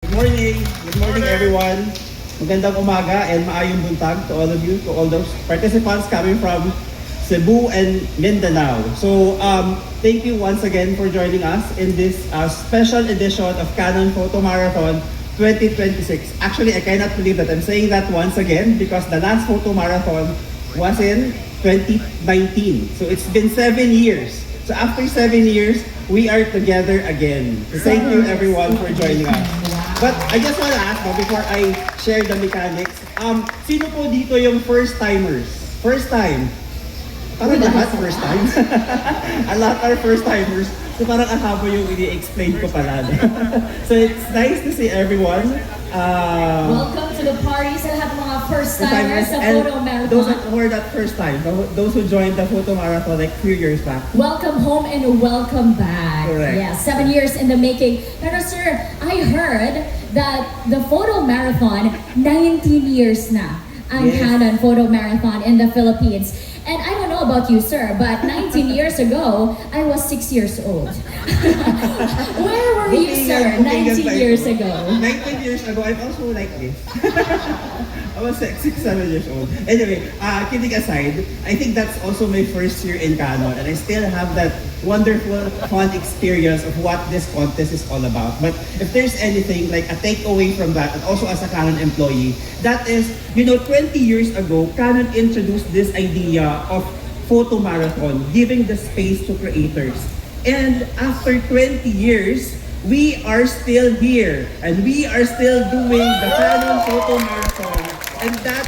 Good morning everyone. Magandang umaga and maayong buntag to all of you, to all those participants coming from Cebu and Mindanao. So thank you once again for joining us in this special edition of Canon Photo Marathon 2026. Actually, I cannot believe that I'm saying that once again because the last photo marathon was in 2019. So it's been 7 years. So after 7 years, we are together again. So thank you everyone for joining us. But I just want to ask before I share the mechanics, sino po dito yung first timers? First time? Parang lahat first time. A lot are first timers. So parang akabo yung i-explain ko pala. So it's nice to see everyone. Welcome to the party sa lahat ng mga first timers sa Photo Marathon. Those who are that first time, those who joined the Photo Marathon like few years back. Welcome home and welcome back. Correct. Yeah, 7 years in the making. Pero sir, I heard that the Photo Marathon, 19 years na ang Yes. Canon Photo Marathon in the Philippines. And I don't know about you, sir, but 19 years ago, I was 6 years old. Where were you, sir, 19 years ago? 19 years ago, I'm also like this. I was like 6, 7 years old. Anyway, kidding aside, I think that's also my first year in Canon, and I still have that wonderful, fun experience of what this contest is all about. But if there's anything like a takeaway from that, and also as a Canon employee, that is, 20 years ago, Canon introduced this idea of photo marathon, giving the space to creators. And after 20 years, we are still here, and we are still doing the Canon Photo Marathon. And that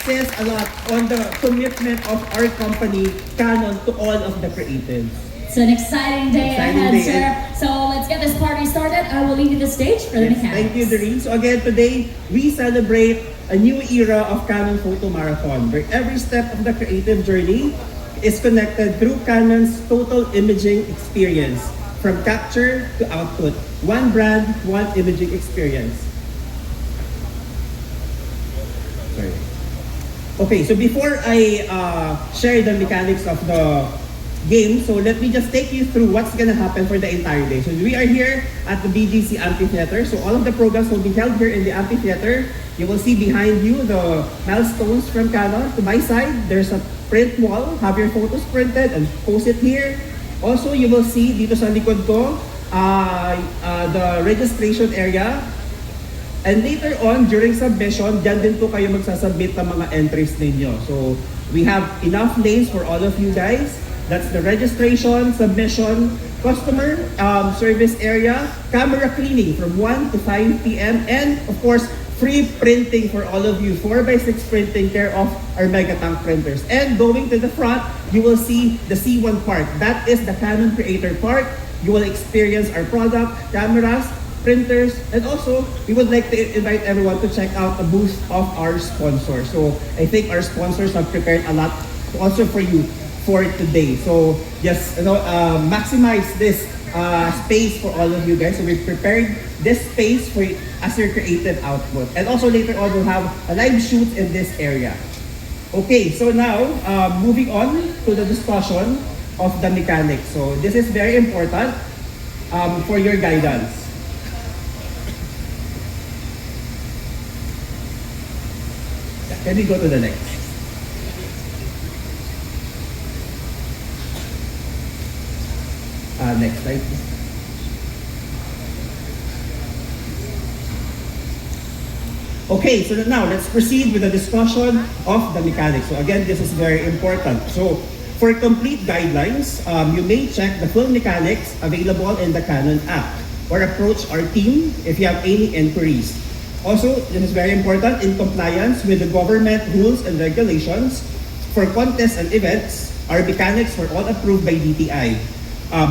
says a lot on the commitment of our company, Canon, to all of the creatives. It's an exciting day ahead, sir. So let's get this party started. I will leave you the stage for the mechanics. Thank you, Doreen. So again, today, we celebrate a new era of Canon Photo Marathon, where every step of the creative journey is connected through Canon's total imaging experience, from capture to output. One brand, one imaging experience. Sorry. Okay, so before I share the mechanics of the game, so let me just take you through what's gonna happen for the entire day. So we are here at the BGC Amphitheater. So all of the programs will be held here in the amphitheater. You will see behind you the milestones from Canon. To my side, there's a print wall. Have your photos printed and post it here. Also, you will see dito sa likod ko, the registration area. And later on, during submission, dyan din po kayo magsasubmit ng mga entries ninyo. So, we have enough lanes for all of you guys. That's the registration, submission, customer service area, camera cleaning from 1 to 5 p.m. And of course, free printing for all of you. 4x6 printing care of our Megatank printers. And going to the front, you will see the C1 part. That is the Canon Creator part. You will experience our product, cameras, printers, and also we would like to invite everyone to check out the booth of our sponsors. So I think our sponsors have prepared a lot also for you for today. So just maximize this space for all of you guys. So we've prepared this space for as your creative output. And also later on, we'll have a live shoot in this area. Okay, so now moving on to the discussion of the mechanics. So this is very important for your guidance. Can we go to the next? Next slide, please. Okay, so now let's proceed with the discussion of the mechanics. So again, this is very important. So for complete guidelines, you may check the full mechanics available in the Canon app or approach our team if you have any inquiries. Also, this is very important in compliance with the government rules and regulations. For contests and events, our mechanics were all approved by DTI.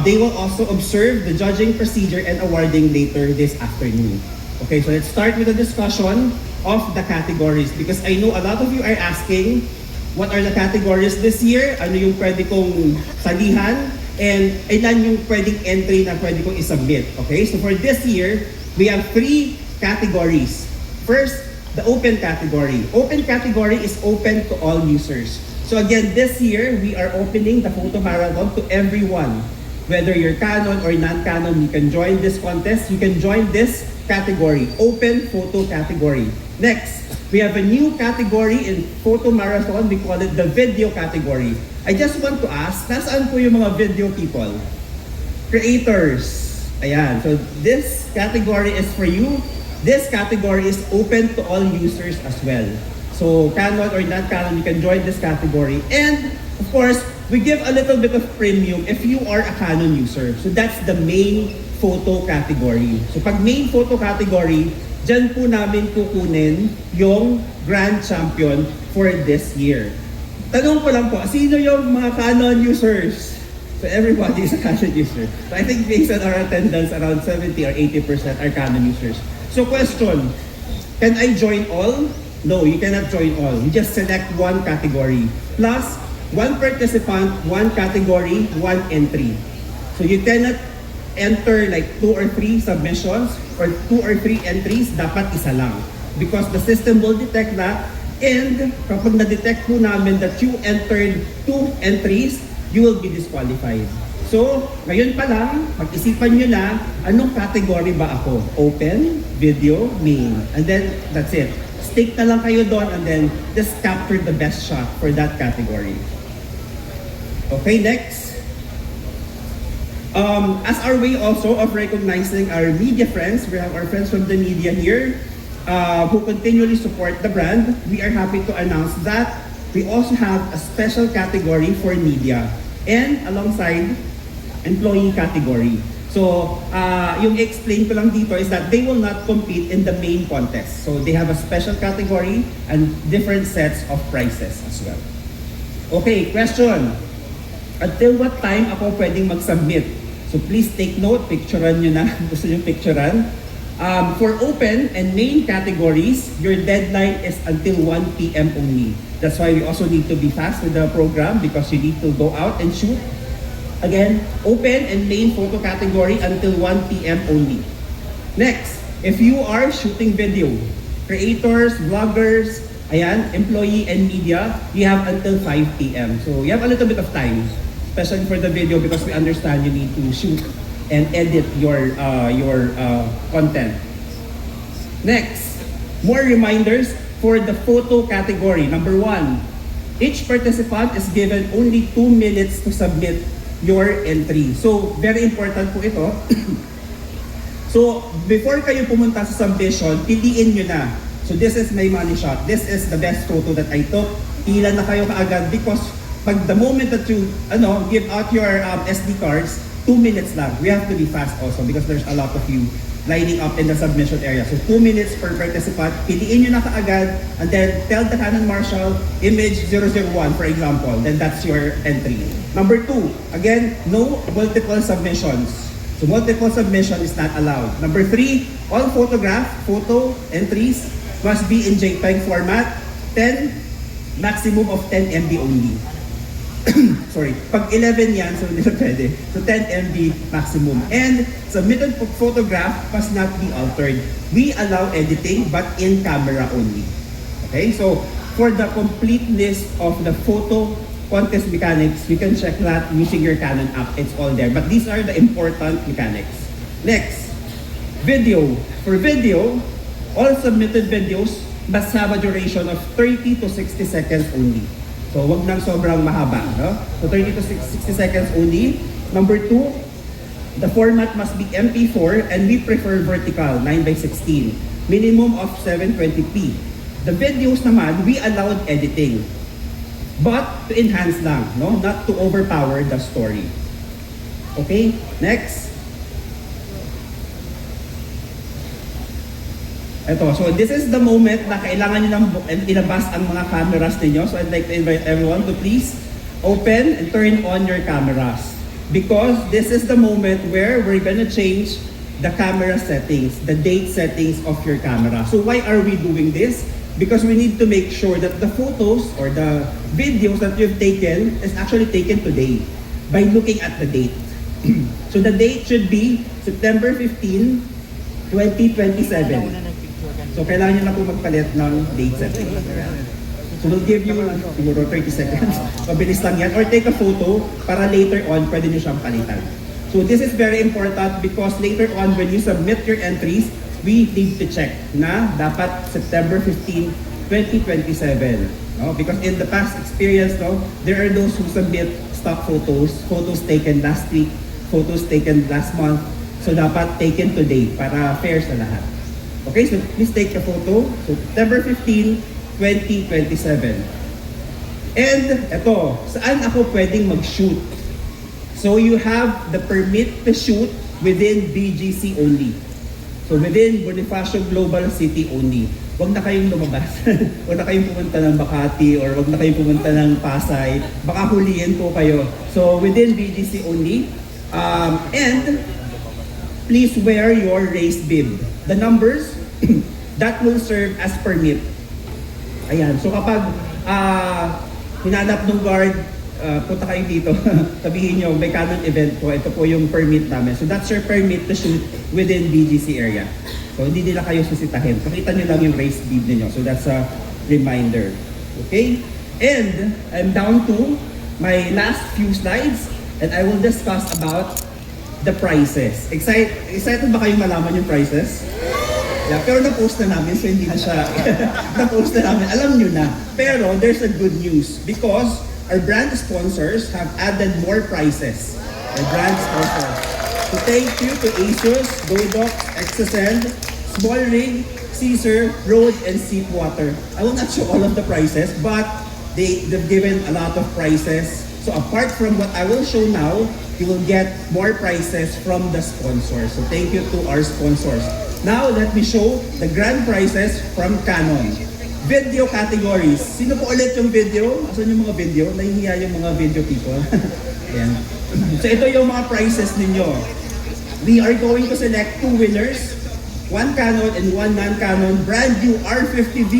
They will also observe the judging procedure and awarding later this afternoon. Okay, so let's start with the discussion of the categories because I know a lot of you are asking what are the categories this year, ano yung pwede kong salihan, and ilan yung pwedeng entry na pwede kong isubmit. Okay, so for this year, we have 3 categories. First, the open category. Open category is open to all users. So again, this year, we are opening the Photo Marathon to everyone. Whether you're Canon or non-Canon, you can join this contest. You can join this category, open photo category. Next, we have a new category in Photo Marathon. We call it the video category. I just want to ask, nasaan po yung mga video people? Creators. Ayan, so this category is for you. This category is open to all users as well. So Canon or not Canon, you can join this category. And of course, we give a little bit of premium if you are a Canon user. So that's the main photo category. So pag main photo category, dyan po namin kukunin yung Grand Champion for this year. Tanong ko lang po, sino yung mga Canon users? So everybody is a Canon user. So I think based on our attendance, around 70 or 80% are Canon users. So question, can I join all? No, you cannot join all. You just select one category. Plus, one participant, one category, one entry. So you cannot enter like 2 or 3 submissions or 2 or 3 entries, dapat isa lang. Because the system will detect that, and kapag na-detect po namin that you entered 2 entries, you will be disqualified. So, ngayon pa lang, mag-isipan nyo na, anong category ba ako? Open, video, main. And then, that's it. Stick na lang kayo doon and then just capture the best shot for that category. Okay, next. As our way also of recognizing our media friends, we have our friends from the media here who continually support the brand. We are happy to announce that we also have a special category for media and alongside employee category. So, yung explain ko lang dito is that they will not compete in the main contest. So, they have a special category and different sets of prizes as well. Okay, question. Until what time ako pwedeng mag-submit? So, please take note, picturean nyo na. Gusto nyo picturean. For open and main categories, your deadline is until 1 p.m. only. That's why we also need to be fast with the program because you need to go out and shoot. Again, open and main photo category until 1 p.m. only. Next, if you are shooting video, creators, vloggers, ayan, employee and media, you have until 5 p.m. So you have a little bit of time, especially for the video because we understand you need to shoot and edit your content. Next, more reminders for the photo category. Number 1, each participant is given only 2 minutes to submit your entry. So, very important po ito. So, before kayo pumunta sa submission, piliin nyo na. So, this is my money shot. This is the best photo that I took. Pila na kayo kaagad because pag the moment that you give out your SD cards, 2 minutes lang. We have to be fast also because there's a lot of you lining up in the submission area. So 2 minutes per participant, piliin nyo na kaagad and then tell the Canon Marshall image 001 for example, then that's your entry. Number 2, again, no multiple submissions. So multiple submission is not allowed. Number 3, all photo entries must be in JPEG format, 10, maximum of 10 MB only. Sorry, pag 11 yan, so hindi na pwede. So 10 MB maximum. And submitted photograph must not be altered. We allow editing but in camera only. Okay, so for the complete list of the photo contest mechanics, you can check that using your Canon app. It's all there. But these are the important mechanics. Next, video. For video, all submitted videos must have a duration of 30 to 60 seconds only. So, wag nang sobrang mahaba, no? So, 30 to 60 seconds only. Number 2, the format must be MP4 and we prefer vertical, 9:16. Minimum of 720p. The videos naman, we allowed editing. But to enhance lang, no? Not to overpower the story. Okay? Next. Ito, so this is the moment na kailangan nyo nang ilabas ang mga cameras ninyo. So I'd like to invite everyone to please open and turn on your cameras. Because this is the moment where we're gonna change the camera settings, the date settings of your camera. So why are we doing this? Because we need to make sure that the photos or the videos that you've taken is actually taken today by looking at the date. So the date should be September 15, 2027. So, kailangan nyo na po magpalit ng date setting. So, we'll give you siguro 30 seconds. Mabilis lang yan. Or take a photo para later on, pwede nyo siyang palitan. So this is very important because later on when you submit your entries, we need to check na dapat September 15, 2027. No? Because in the past experience, no, there are those who submit stock photos, photos taken last week, photos taken last month. So dapat taken today para fair sa lahat. Okay, so please take a photo. So September 15, 2027. And eto, saan ako pwedeng mag-shoot? So you have the permit to shoot within BGC only. So within Bonifacio Global City only. Huwag na kayong lumabas. Huwag na kayong pumunta ng Makati or huwag na kayong pumunta ng Pasay. Baka huliin po kayo. So within BGC only. And please wear your race bib. The numbers that will serve as permit. Ayan. So kapag hinanap ng guard, punta kayo dito, sabihin nyo, may Canon event po, ito po yung permit namin. So that's your permit to shoot within BGC area. So hindi nila kayo susitahin. Pakita nyo lang yung race bib ninyo. So that's a reminder. Okay? And I'm down to my last few slides and I will discuss about the prices. Excited ba kayong malaman yung prices? Yeah, pero na-post na namin, so hindi na siya, na-post na namin, alam nyo na. Pero there's a good news because our brand sponsors have added more prices. Our brand sponsors. So thank you to Asus, Godox, Exasend, Small Rig, Caesar, Rode, and Seepwater. I will not show all of the prices, but they've given a lot of prices. So apart from what I will show now, you will get more prices from the sponsors. So thank you to our sponsors. Now, let me show the grand prices from Canon. Video categories. Sino po ulit yung video? Asan yung mga video? Nahihiya yung mga video people. Ayan. So ito yung mga prices ninyo. We are going to select 2 winners. 1 Canon and 1 non-Canon. Brand new R50V.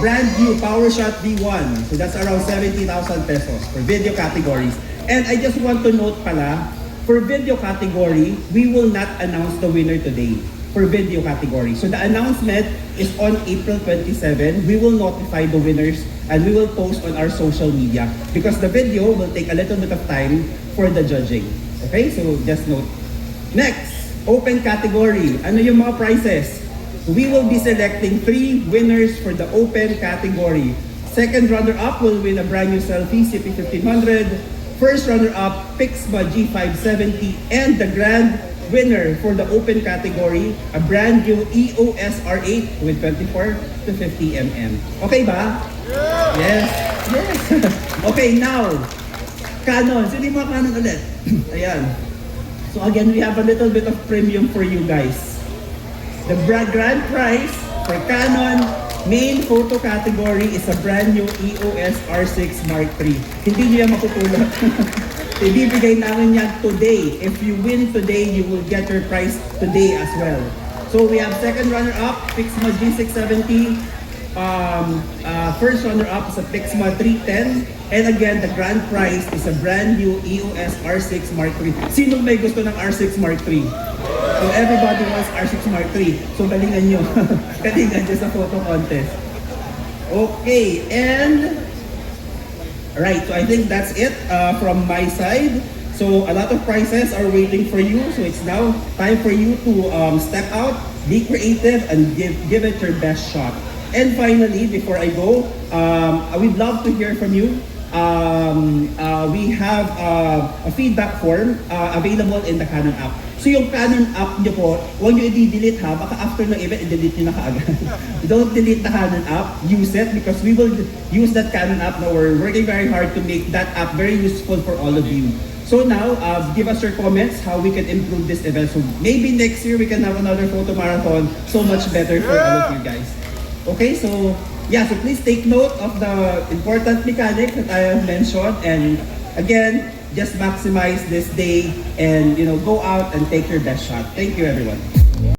Brand new PowerShot V1. So that's around 70,000 pesos for video categories. And I just want to note pala, for video category, we will not announce the winner today. For video category. So the announcement is on April 27. We will notify the winners and we will post on our social media because the video will take a little bit of time for the judging. Okay, so just note. Next, open category. Ano yung mga prizes? We will be selecting 3 winners for the open category. Second runner-up will win a brand new selfie CP1500. First runner-up, Pixma G570. And the grand winner for the open category, a brand new EOS R8 with 24 to 50 mm. Okay ba? Yes. Yes. Okay, now, Canon. Sino yung mga Canon ulit? Ayan. So again, we have a little bit of premium for you guys. The grand prize for Canon main photo category is a brand new EOS R6 Mark III. Hindi niyo yan mapupulot. Ibibigay namin yan today. If you win today, you will get your prize today as well. So we have second runner-up, Pixma G670. First runner-up is a Pixma 310. And again, the grand prize is a brand new EOS R6 Mark III. Sino may gusto ng R6 Mark III? So everybody wants R6 Mark III. So galingan nyo. Galingan nyo sa photo contest. Okay, and right, so I think that's it from my side. So a lot of prizes are waiting for you. So it's now time for you to step out, be creative, and give it your best shot. And finally, before I go, I would love to hear from you. We have a feedback form available in the Canon app. So yung Canon app nyo po, huwag nyo i-delete ha, baka after ng event, i-delete nyo na kaagad. Don't delete the Canon app, use it because we will use that Canon app. Now we're working very hard to make that app very useful for all of you. So now, give us your comments how we can improve this event. So maybe next year we can have another photo marathon, so much better for all of you guys. Okay, so yeah, so please take note of the important mechanics that I have mentioned, and again, just maximize this day and go out and take your best shot. Thank you, everyone.